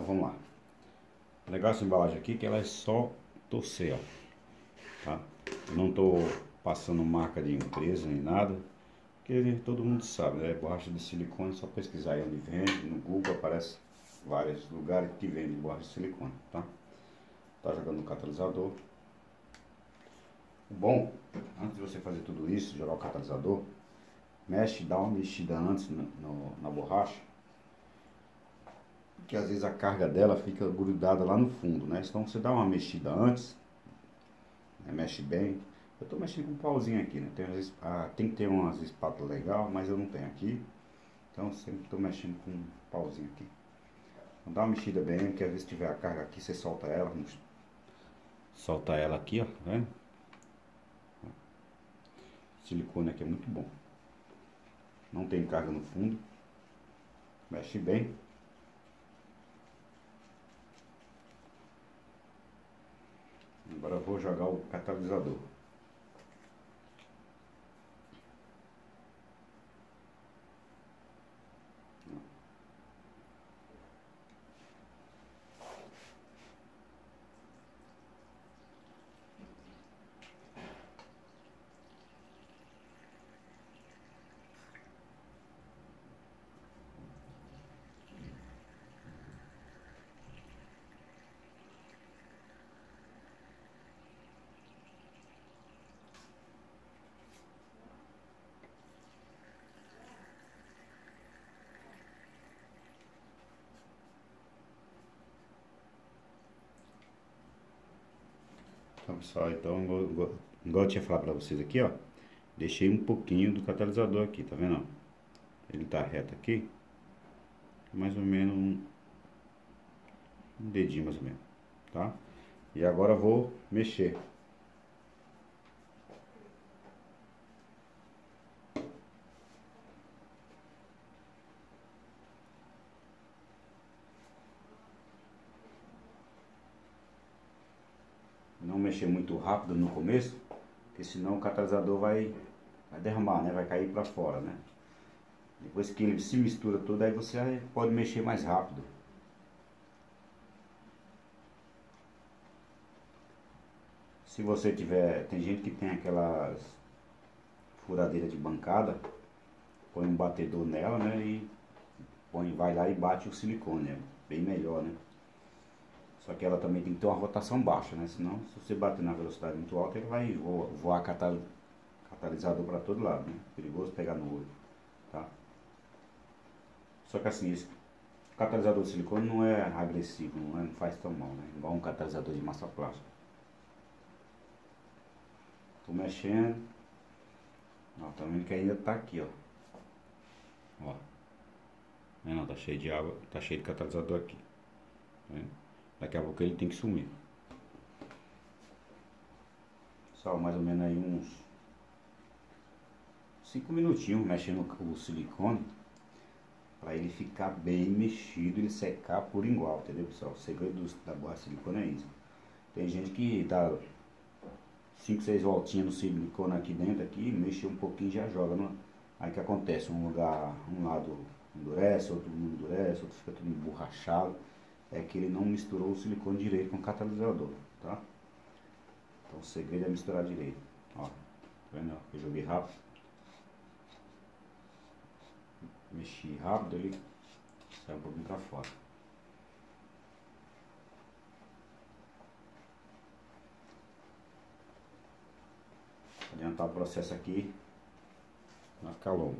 vamos lá. Legal essa embalagem aqui que ela é só torcer, ó, tá? Eu não tô passando marca de empresa nem nada, porque todo mundo sabe, né? Borracha de silicone, só pesquisar aí onde vende, no Google aparece vários lugares que vendem borracha de silicone, tá? Tá jogando no catalisador. O bom, antes de você fazer tudo isso, jogar o catalisador, dá uma mexida antes na borracha, que às vezes a carga dela fica grudada lá no fundo, né? Então você dá uma mexida antes, né? Mexe bem. Eu tô mexendo com um pauzinho aqui, né? Tem que ter umas espátulas legais, mas eu não tenho aqui. Então sempre tô mexendo com um pauzinho aqui. Então dá uma mexida bem, porque às vezes tiver a carga aqui, você solta ela. Solta ela aqui, ó, tá vendo? O silicone aqui é muito bom. Não tem carga no fundo. Mexe bem. Agora eu vou jogar o catalisador. Então, pessoal, igual eu tinha falado pra vocês aqui, ó, deixei um pouquinho do catalisador aqui, tá vendo? Ele tá reto aqui, mais ou menos um dedinho mais ou menos, tá? E agora eu vou mexer. Não mexer muito rápido no começo, porque senão o catalisador vai derramar, né? Vai cair para fora, né? Depois que ele se mistura tudo, aí você pode mexer mais rápido. Se você tiver, tem gente que tem aquelas furadeiras de bancada, põe um batedor nela, né? E vai lá e bate o silicone, é bem melhor, né? Só que ela também tem que ter uma rotação baixa, né? Senão, se você bater na velocidade muito alta, ele vai voar catalisador para todo lado, né? Perigoso pegar no olho, tá? Só que assim, esse catalisador de silicone não é agressivo, não faz tão mal, né? Igual um catalisador de massa plástica. Tô mexendo. Ó, tá vendo que ainda tá aqui, ó. Ó. Não, tá cheio de água, tá cheio de catalisador aqui. Tá vendo? Daqui a pouco ele tem que sumir. Só mais ou menos aí uns 5 minutinhos mexendo o silicone, para ele ficar bem mexido e ele secar por igual, entendeu, pessoal? O segredo da borracha de silicone é isso. Tem gente que dá 5, 6 voltinhas no silicone aqui dentro, aqui, mexe um pouquinho e já joga. Aí o que acontece? Um lado endurece, outro não endurece, outro fica tudo emborrachado. É que ele não misturou o silicone direito com o catalisador, tá? Então o segredo é misturar direito. Ó, tá vendo? Eu joguei rápido. Mexi rápido, ele sai um pouquinho pra fora. Vou adiantar o processo aqui, vai ficar longo.